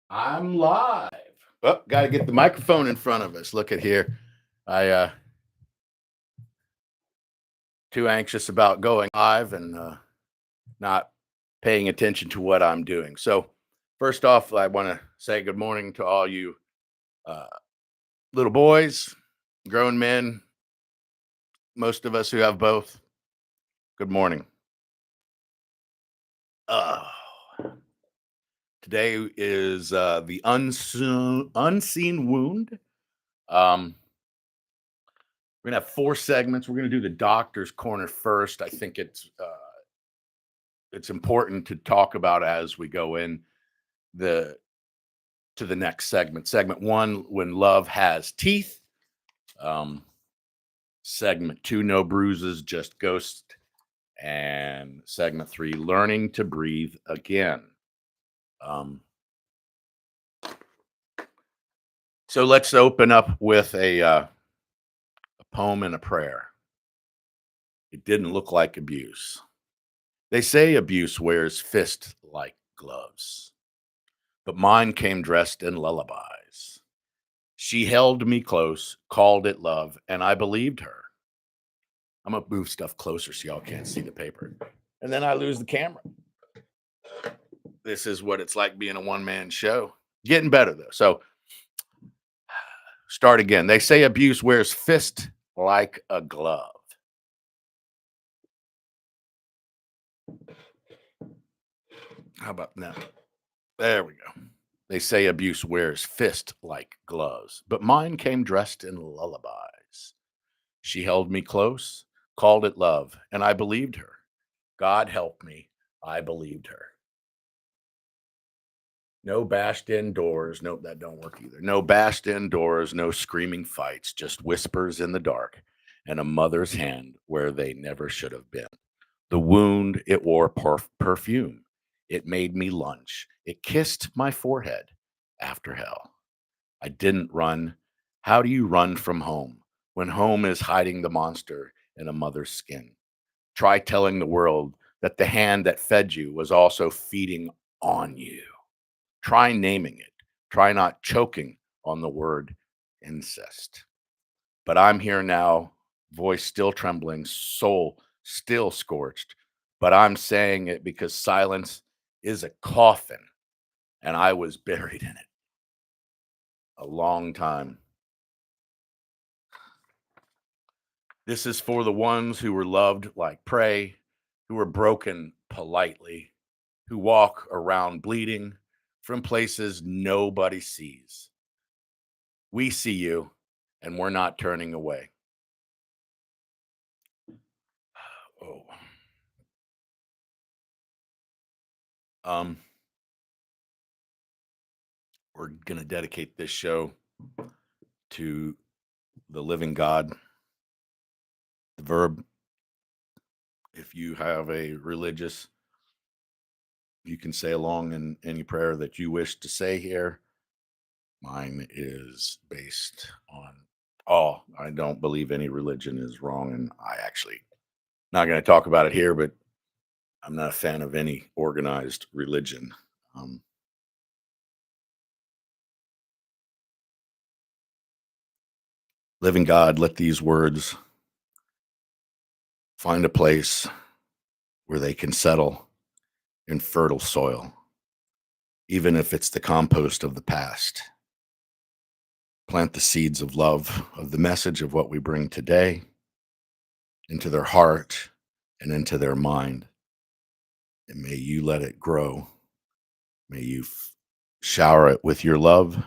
I'm live. Oh, got to get the microphone in front of us. Look at here. I too anxious about going live and not paying attention to what I'm doing. So, first off, I want to say good morning to all you uh, little boys, grown men, most of us who have both. Good morning. Uh, Today is the unseen wound. Um, we're gonna have four segments. We're gonna do the doctor's corner first. I think it's important to talk about as we go in the to the next segment. Segment one, when love has teeth. Um, Segment two, no bruises, just ghost. And segment three, learning to breathe again. Um, so let's open up with a poem and a prayer. It didn't look like abuse. They say abuse wears fist like gloves, but mine came dressed in lullabies. She held me close, called it love, and I believed her. I'm gonna move stuff closer so y'all can't see the paper. And then I lose the camera. This is what it's like being a one-man show. Getting better though. So start again. They say abuse wears fist like a glove. How about now? There we go. They say abuse wears fist like gloves, but mine came dressed in lullabies. She held me close, called it love, and I believed her. God help me, I believed her. No bashed in doors. Nope, that don't work either. No bashed in doors, no screaming fights, just whispers in the dark and a mother's hand where they never should have been. The wound, it wore perfume. It made me lunge. It kissed my forehead after hell. I didn't run. How do you run from home when home is hiding the monster in a mother's skin? Try telling the world that the hand that fed you was also feeding on you. Try naming it. Try not choking on the word incest. But I'm here now, voice still trembling, soul still scorched. But I'm saying it because silence is a coffin and I was buried in it a long time. This is for the ones who were loved like prey, who were broken politely, who walk around bleeding from places nobody sees. We see you, and we're not turning away. Oh, um, we're gonna dedicate this show to the living God, the verb. If you have a religious, you can say along in any prayer that you wish to say here. Mine is based on I don't believe any religion is wrong, and I actually not going to talk about it here, but I'm not a fan of any organized religion. Um, Living God, let these words find a place where they can settle in fertile soil, even if it's the compost of the past. Plant the seeds of love, of the message of what we bring today into their heart and into their mind. And may you let it grow. May you shower it with your love.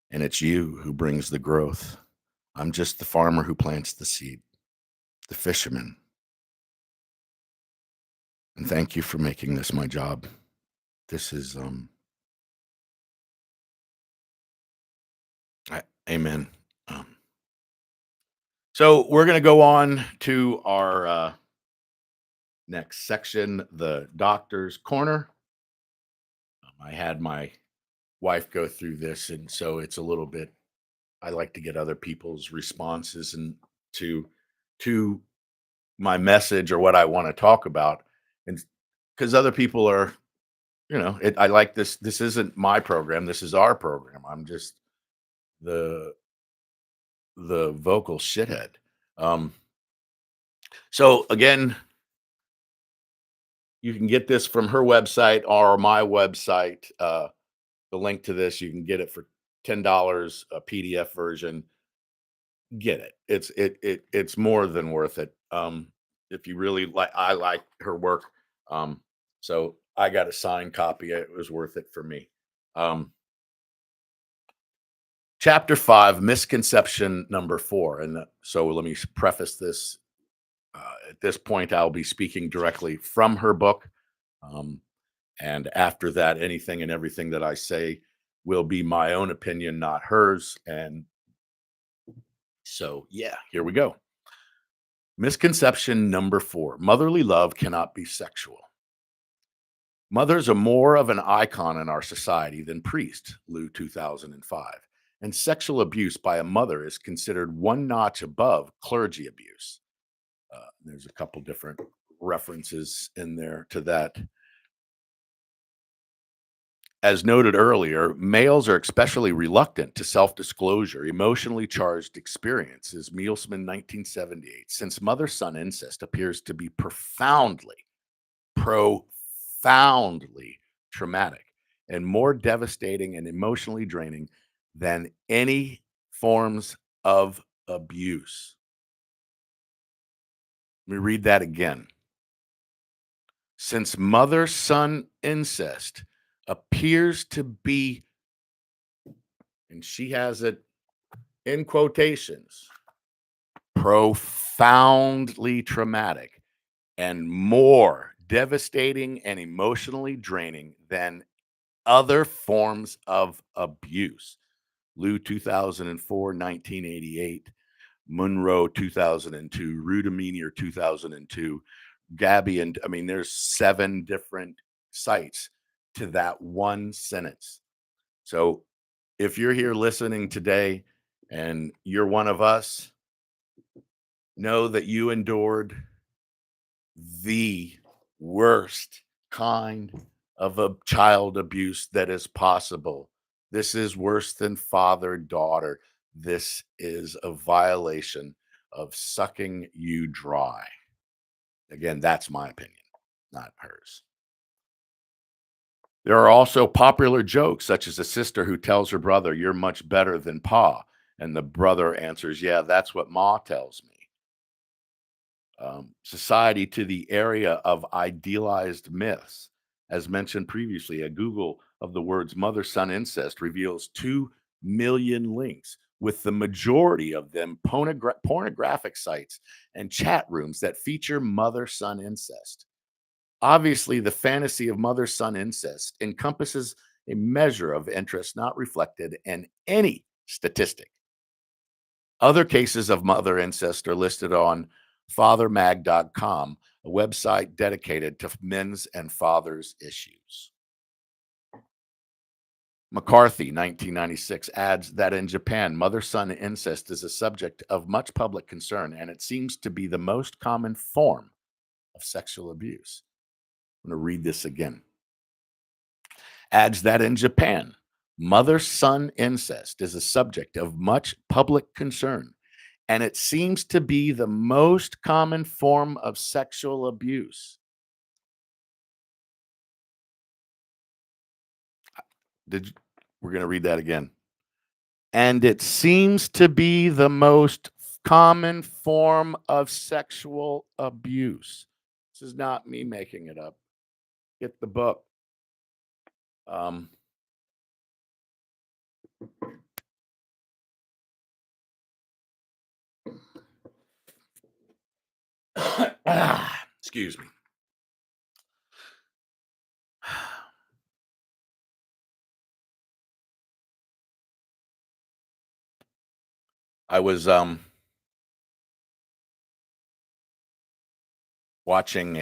And it's you who brings the growth. I'm just the farmer who plants the seed, the fisherman. And thank you for making this my job. This is amen. Um, so we're gonna go on to our next section, the doctor's corner. I had my wife go through this, and so it's a little bit. I like to get other people's responses and to my message or what I want to talk about, and because other people are I like this. This isn't my program. This is our program. I'm just the vocal shithead. Um, so again, you can get this from her website or my website. The link to this, you can get it for $10, a PDF version. Get it. It's more than worth it. If you really like, I like her work. Um, so I got a signed copy. It was worth it for me. Um, Chapter 5, misconception number 4. And so let me preface this. At this point, I'll be speaking directly from her book. Um, and after that, anything and everything that I say will be my own opinion, not hers. And so, yeah, here we go. Misconception number 4: motherly love cannot be sexual. Mothers are more of an icon in our society than priests, Lou 2005. And sexual abuse by a mother is considered one notch above clergy abuse. There's a couple different references in there to that. As noted earlier, males are especially reluctant to self disclosure, emotionally charged experiences. Mielseman, 1978. Since mother son incest appears to be profoundly traumatic and more devastating and emotionally draining than any forms of abuse. Let me read that again. Since mother son incest appears to be, and she has it in quotations, profoundly traumatic and more devastating and emotionally draining than other forms of abuse. Lou 2004, 1988, Monroe 2002, Rudiminier 2002, Gabby, and I mean, there's 7 different sites to that one sentence. So if you're here listening today and you're one of us, know that you endured the worst kind of a child abuse that is possible. This is worse than father daughter. This is a violation of sucking you dry. Again, that's my opinion, not hers. There are also popular jokes, such as a sister who tells her brother, "You're much better than Pa." And the brother answers, "Yeah, that's what Ma tells me." Society to the area of idealized myths. As mentioned previously, a Google of the words mother son incest reveals 2 million links, with the majority of them pornographic sites and chat rooms that feature mother son incest. Obviously, the fantasy of mother son incest encompasses a measure of interest not reflected in any statistic. Other cases of mother incest are listed on fathermag.com, a website dedicated to men's and fathers' issues. McCarthy, 1996, adds that in Japan, mother son incest is a subject of much public concern, and it seems to be the most common form of sexual abuse. I'm going to read this again. Adds that in Japan, mother son incest is a subject of much public concern, and it seems to be the most common form of sexual abuse. We're going to read that again. And it seems to be the most common form of sexual abuse. This is not me making it up. Get the book. Um, excuse me. I was watching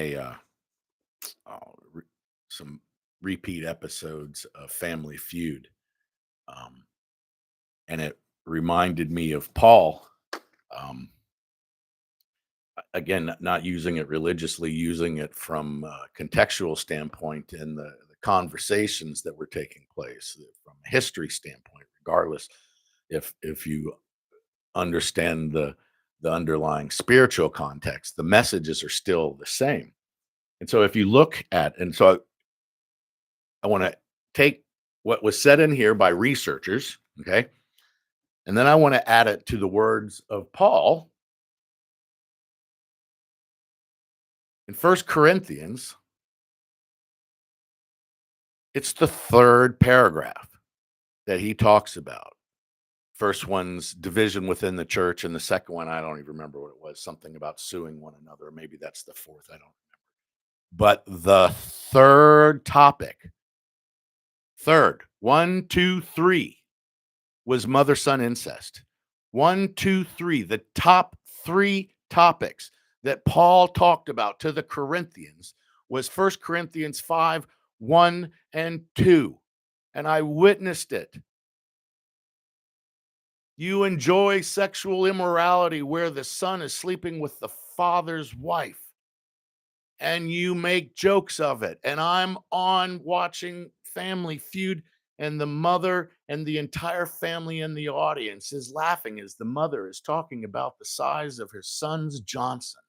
some repeat episodes of Family Feud, um, and it reminded me of Paul. Um, Again, not using it religiously, using it from a contextual standpoint in the conversations that were taking place from a history standpoint, regardless if you understand the underlying spiritual context, the messages are still the same. And so if you look at, and so I want to take what was said in here by researchers, okay, and then I want to add it to the words of Paul in First Corinthians. It's the third paragraph that he talks about. First one's division within the church, and the second one, I don't even remember what it was, something about suing one another. Maybe that's the fourth. I don't. But the third topic, third, one, two, three, was mother son incest. One, two, three, the top three topics that Paul talked about to the Corinthians was First Corinthians 5, 1 and 2. And I witnessed it. You enjoy sexual immorality where the son is sleeping with the father's wife, and you make jokes of it. And I'm on watching Family Feud, and the mother and the entire family in the audience is laughing as the mother is talking about the size of her son's Johnson.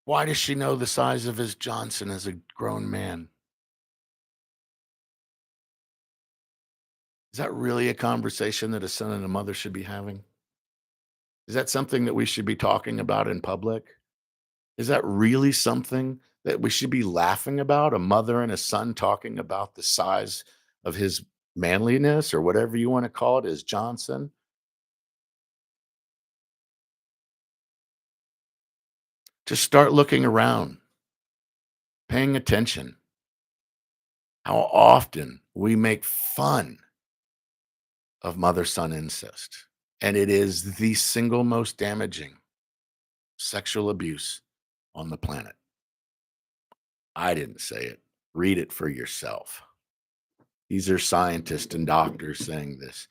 Why does she know the size of his Johnson as a grown man? Is that really a conversation that a son and a mother should be having? Is that something that we should be talking about in public? Is that really something that we should be laughing about? A mother and a son talking about the size of his manliness or whatever you want to call it, his Johnson? Just start looking around, paying attention. How often we make fun of mother son incest. And it is the single most damaging sexual abuse on the planet. I didn't say it. Read it for yourself. These are scientists and doctors saying this,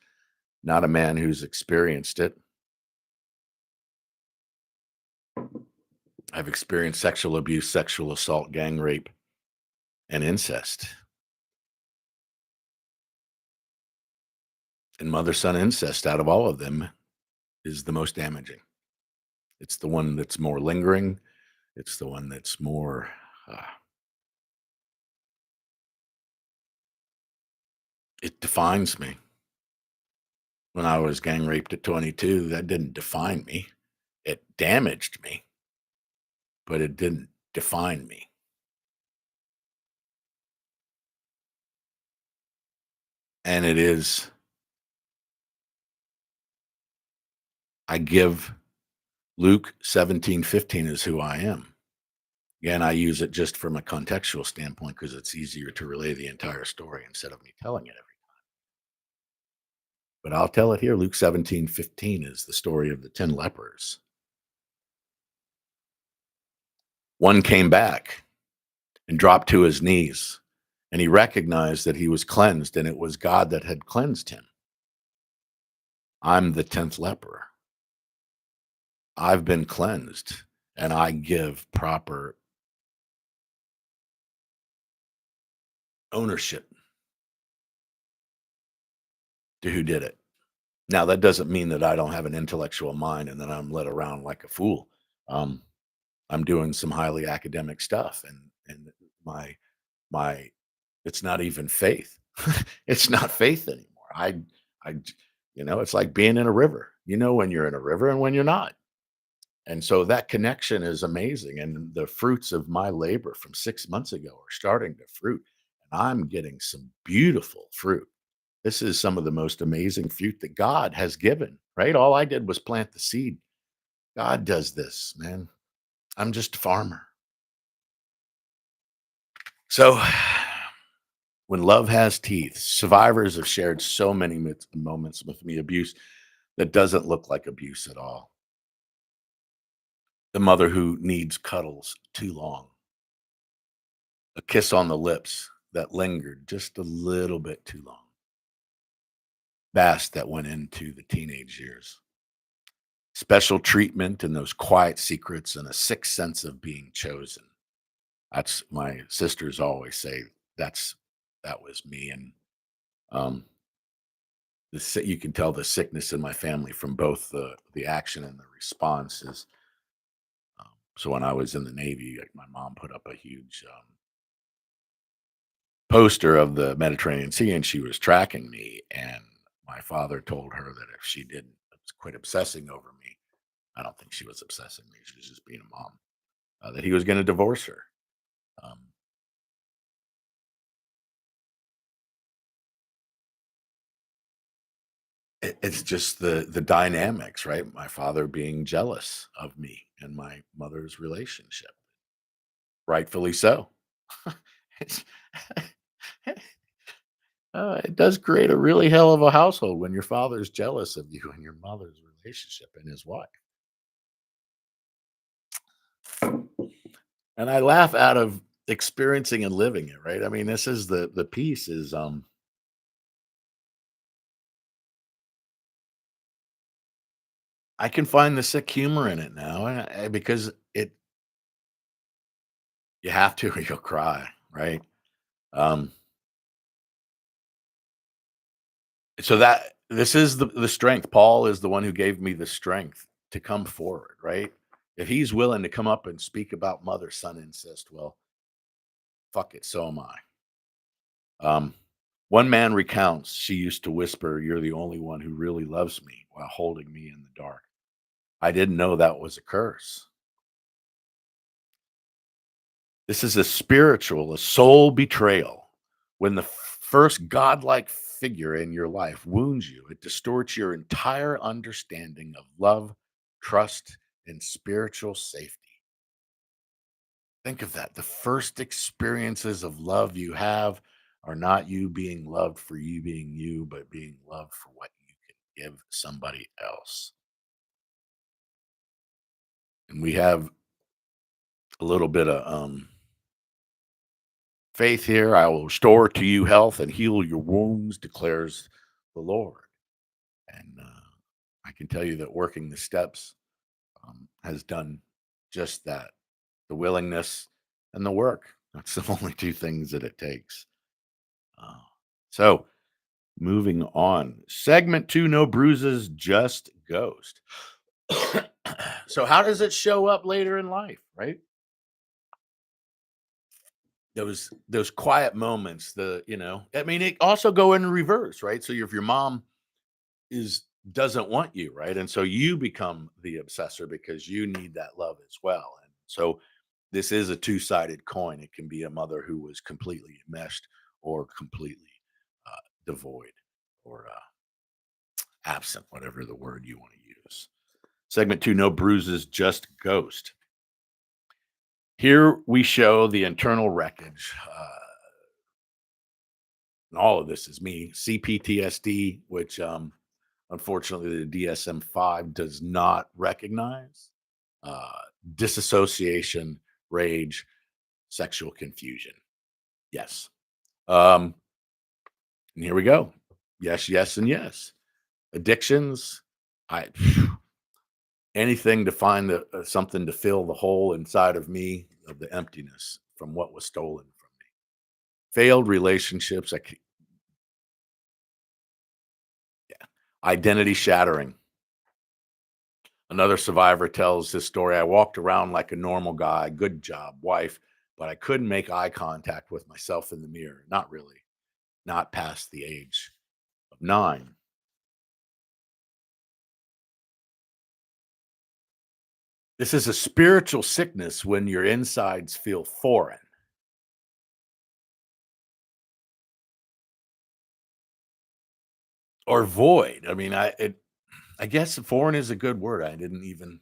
not a man who's experienced it. I've experienced sexual abuse, sexual assault, gang rape, and incest. And mother son incest, out of all of them, is the most damaging. It's the one that's more lingering. It's the one that's more, uh, it defines me. When I was gang raped at 22, that didn't define me. It damaged me, but it didn't define me. And it is, I give Luke 17:15 is who I am. Again, I use it just from a contextual standpoint because it's easier to relay the entire story instead of me telling it every time. But I'll tell it here. Luke 17:15 is the story of the 10 lepers. One came back and dropped to his knees, and he recognized that he was cleansed, and it was God that had cleansed him. I'm the 10th leper. I've been cleansed, and I give proper ownership to who did it. Now, that doesn't mean that I don't have an intellectual mind and that I'm led around like a fool. Um, I'm doing some highly academic stuff, and my it's not even faith. It's not faith anymore. I it's like being in a river. You know when you're in a river and when you're not. And so that connection is amazing. And the fruits of my labor from 6 months ago are starting to fruit. And I'm getting some beautiful fruit. This is some of the most amazing fruit that God has given, right? All I did was plant the seed. God does this, man. I'm just a farmer. So when love has teeth, survivors have shared so many moments with me, abuse that doesn't look like abuse at all. The mother who needs cuddles too long, a kiss on the lips that lingered just a little bit too long, bass that went into the teenage years, special treatment and those quiet secrets and a sixth sense of being chosen. That's my sisters always say that's that was me. And um you can tell the sickness in my family from both the action and the responses. So when I was in the Navy, like, my mom put up a huge poster of the Mediterranean Sea, and she was tracking me. And my father told her that if she didn't quit obsessing over me, I don't think she was obsessing me; she was just being a mom. That he was going to divorce her. Um, it's just the dynamics, right? My father being jealous of me and my mother's relationship, rightfully so. It's, it does create a really hell of a household when your father's jealous of you and your mother's relationship and his wife. And I laugh out of experiencing and living it, right? I mean, this is the piece is I can find the sick humor in it now, because it you have to or you'll cry, right? Um, so that this is the strength. Paul is the one who gave me the strength to come forward, right? If he's willing to come up and speak about mother son incest, well, fuck it, so am I. Um, one man recounts she used to whisper, "You're the only one who really loves me," while holding me in the dark. I didn't know that was a curse. This is a spiritual, a soul betrayal. When the first godlike figure in your life wounds you, it distorts your entire understanding of love, trust, and spiritual safety. Think of that. The first experiences of love you have are not you being loved for you being you, but being loved for what you can give somebody else. And we have a little bit of faith here. I will restore to you health and heal your wounds, declares the Lord. And I can tell you that working the steps has done just that, the willingness and the work. That's the only two things that it takes. Uh, so, moving on. Segment two, no bruises, just ghost. So, how does it show up later in life, right? Those quiet moments, I mean, it also go in reverse, right? So if your mom is doesn't want you, right? And so you become the obsessor because you need that love as well. And so this is a two-sided coin. It can be a mother who was completely enmeshed or completely devoid or absent, whatever the word you want to use. Segment two, no bruises, just ghost. Here we show the internal wreckage. And all of this is me, CPTSD, which unfortunately the DSM-5 does not recognize, uh, disassociation, rage, sexual confusion. Yes. Um, and here we go. Yes, yes, and yes. Addictions. I anything to find something to fill the hole inside of me of the emptiness from what was stolen from me. Failed relationships. Identity shattering. Another survivor tells this story. I walked around like a normal guy, good job, wife, but I couldn't make eye contact with myself in the mirror. Not really, not past the age of 9. This is a spiritual sickness when your insides feel foreign or void. I mean, I guess foreign is a good word. I didn't even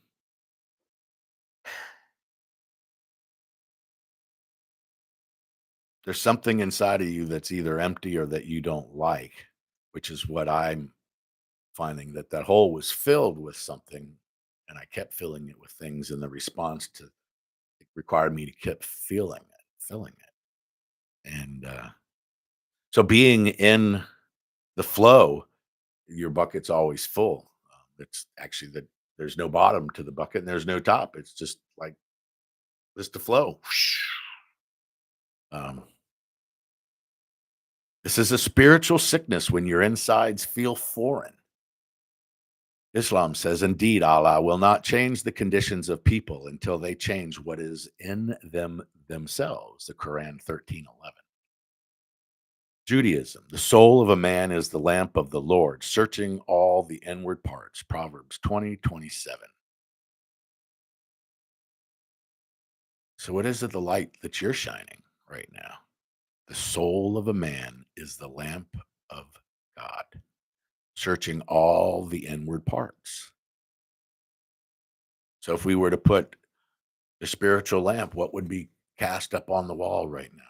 there's something inside of you that's either empty or that you don't like, which is what I'm finding that hole was filled with something, and I kept filling it with things, and the response to it required me to keep feeling it, filling it, and so being in the flow, your bucket's always full. It's actually There's no bottom to the bucket and there's no top. It's just like just a flow. Um, this is a spiritual sickness when your insides feel foreign. Islam says, indeed, Allah will not change the conditions of people until they change what is in them themselves. The Quran 13:11. Judaism, the soul of a man is the lamp of the Lord, searching all the inward parts. Proverbs 20:27. So, what is it, the light that you're shining right now? The soul of a man is the lamp of God, searching all the inward parts. So, if we were to put the spiritual lamp, what would be cast up on the wall right now?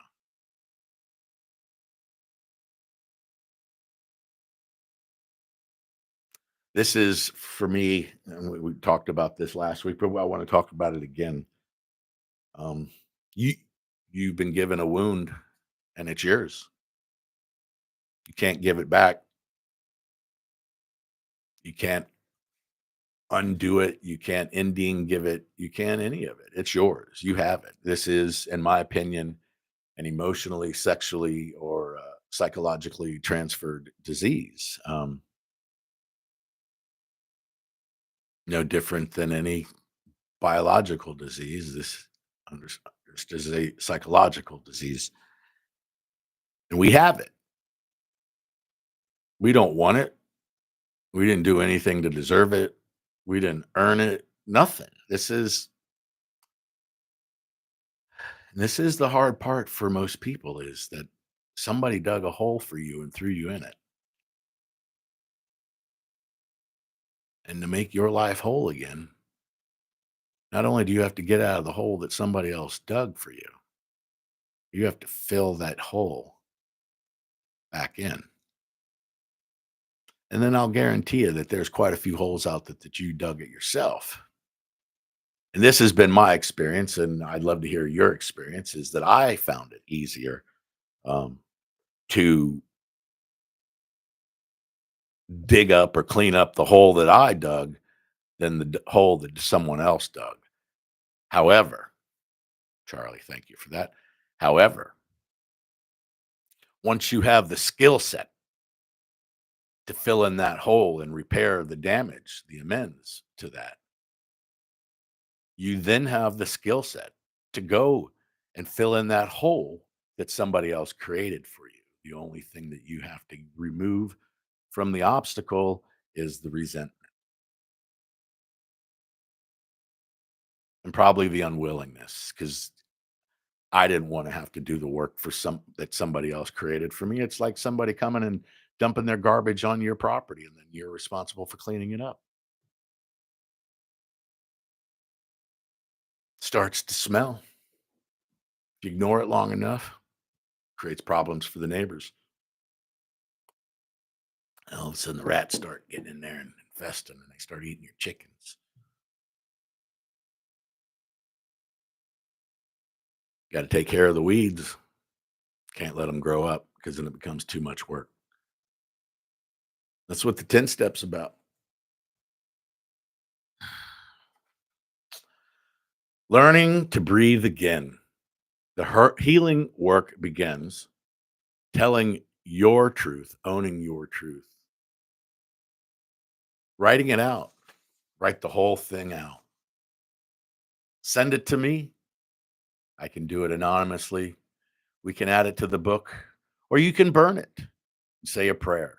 This is for me, and we talked about this last week, but I want to talk about it again. Um, you you've been given a wound, and it's yours. You can't give it back. You can't undo it. You can't ending give it. You can't any of it. It's yours. You have it. This is, in my opinion, an emotionally, sexually, or psychologically transferred disease. No different than any biological disease. This is a psychological disease, and we have it. We don't want it. We didn't do anything to deserve it. We didn't earn it. Nothing. This is the hard part for most people, is that somebody dug a hole for you and threw you in it. And to make your life whole again, not only do you have to get out of the hole that somebody else dug for you, you have to fill that hole back in. And then I'll guarantee you that there's quite a few holes out that you dug it yourself. And this has been my experience, and I'd love to hear your experience, is that I found it easier um, to dig up or clean up the hole that I dug than the hole that someone else dug. However, Charlie, thank you for that. However, once you have the skill set to fill in that hole and repair the damage, the amends to that, you then have the skill set to go and fill in that hole that somebody else created for you. The only thing that you have to remove from the obstacle is the resentment and probably the unwillingness, because I didn't want to have to do the work for somebody else created for me. It's like somebody coming and dumping their garbage on your property and then you're responsible for cleaning it up. Starts to smell. If you ignore it long enough, creates problems for the neighbors. And all of a sudden the rats start getting in there and infesting and they start eating your chickens. Got to take care of the weeds. Can't let them grow up because then it becomes too much work. That's what the 10 steps about. Learning to breathe again. The healing work begins telling your truth, owning your truth, writing it out, write the whole thing out. Send it to me. I can do it anonymously. We can add it to the book, or you can burn it and say a prayer.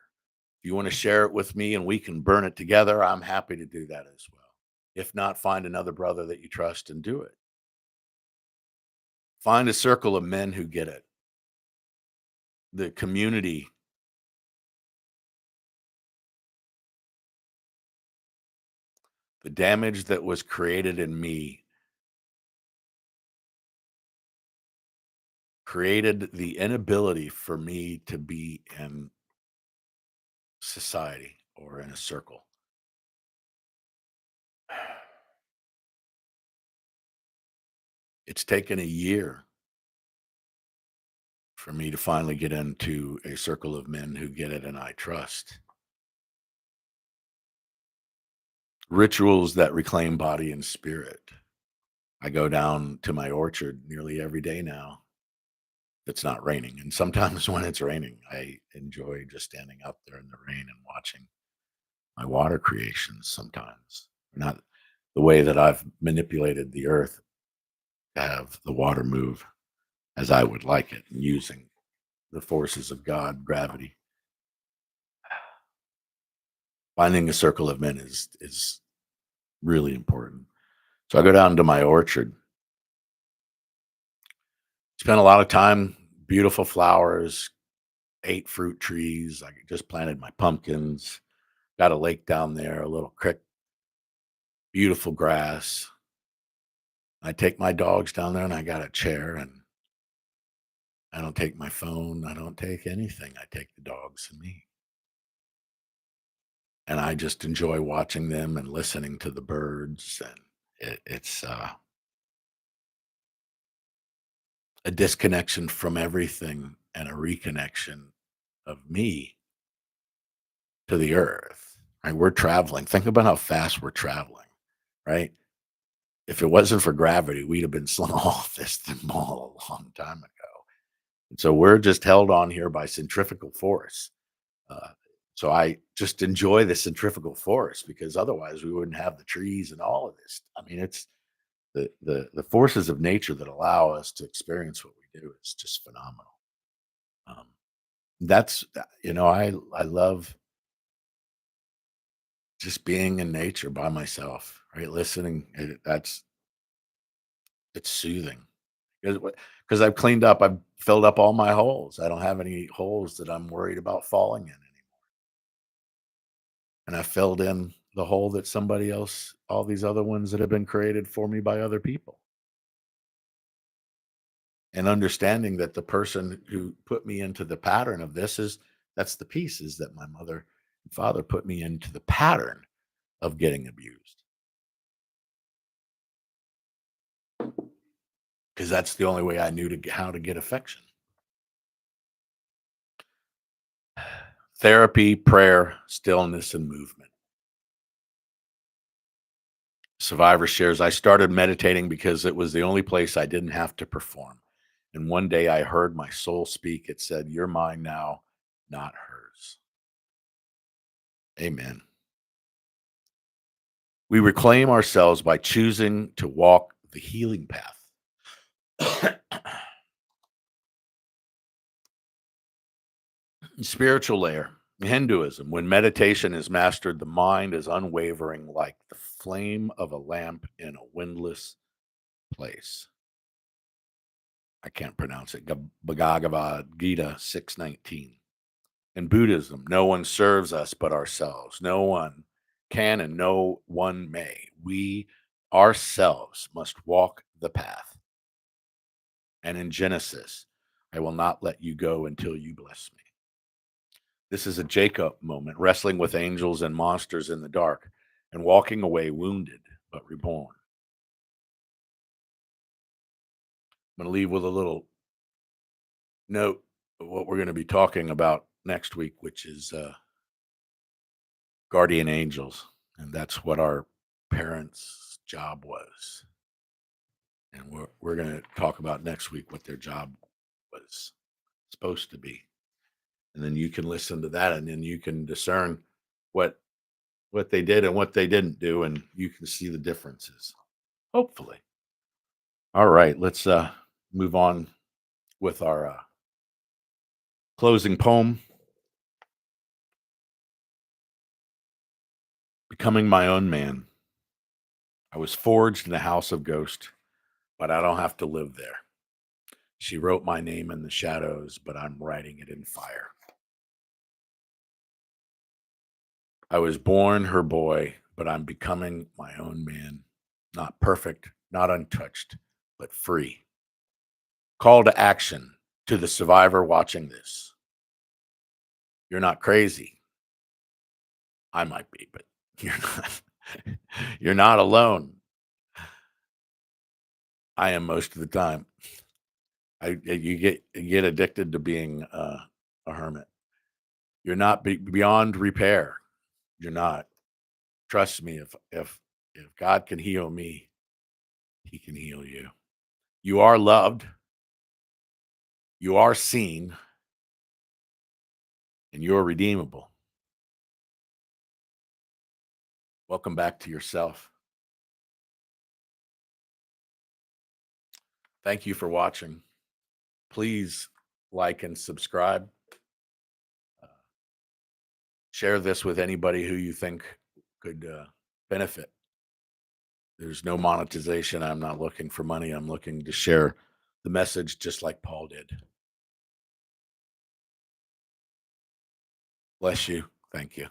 If you want to share it with me and we can burn it together, I'm happy to do that as well. If not, find another brother that you trust and do it. Find a circle of men who get it. The community, the damage that was created in me created the inability for me to be in society or in a circle. It's taken a year for me to finally get into a circle of men who get it and I trust. Rituals that reclaim body and spirit. I go down to my orchard nearly every day now. It's not raining. And sometimes when it's raining, I enjoy just standing out there in the rain and watching my water creations sometimes. Not the way that I've manipulated the earth to have the water move as I would like it, and using the forces of God, gravity. Finding a circle of men is really important. So I go down to my orchard, spend a lot of time, beautiful flowers, 8 fruit trees. I just planted my pumpkins, got a lake down there, a little creek, beautiful grass. I take my dogs down there and I got a chair and I don't take my phone. I don't take anything. I take the dogs and me. And I just enjoy watching them and listening to the birds. And it's a disconnection from everything and a reconnection of me to the earth. Right? We're traveling. Think about how fast we're traveling, right? If it wasn't for gravity, we'd have been slung off this mall a long time ago. And so we're just held on here by centrifugal force. Uh, so I just enjoy the centrifugal force because otherwise we wouldn't have the trees and all of this. I mean, it's the forces of nature that allow us to experience what we do is just phenomenal. Um, I love just being in nature by myself, right? Listening. It's soothing because I've cleaned up. I've filled up all my holes. I don't have any holes that I'm worried about falling in anymore. And I filled in the hole that somebody else, all these other ones that have been created for me by other people. And understanding that the person who put me into the pattern of this that's the pieces that my mother and father put me into the pattern of getting abused. Because that's the only way I knew how to get affection. Therapy, prayer, stillness, and movement. Survivor shares, I started meditating because it was the only place I didn't have to perform. And one day I heard my soul speak. It said, "You're mine now, not hers." Amen. We reclaim ourselves by choosing to walk the healing path. Spiritual layer. Hinduism. When meditation is mastered, the mind is unwavering like the flame of a lamp in a windless place. I can't pronounce it. Bhagavad Gita 6:19. In Buddhism, no one serves us but ourselves. No one can and no one may. We ourselves must walk the path. And in Genesis, I will not let you go until you bless me. This is a Jacob moment, wrestling with angels and monsters in the dark and walking away wounded but reborn. I'm going to leave with a little note of what we're going to be talking about next week, which is guardian angels. And that's what our parents' job was. And we're going to talk about next week what their job was supposed to be. And then you can listen to that and then you can discern what they did and what they didn't do and you can see the differences. Hopefully. All right, let's move on with our closing poem. Becoming my own man. I was forged in the house of ghost, but I don't have to live there. She wrote my name in the shadows, but I'm writing it in fire. I was born her boy, but I'm becoming my own man. Not perfect, not untouched, but free. Call to action to the survivor watching this. You're not crazy. I might be, but you're not. You're not alone. I am most of the time. You get addicted to being a hermit. You're not beyond repair. You're not. Trust me, if God can heal me, he can heal you. You are loved, you are seen, and you're redeemable. Welcome back to yourself. Thank you for watching. Please like and subscribe. Uh, Share this with anybody who you think could benefit. There's no monetization. I'm not looking for money. I'm looking to share the message just like Paul did. Bless you. Thank you.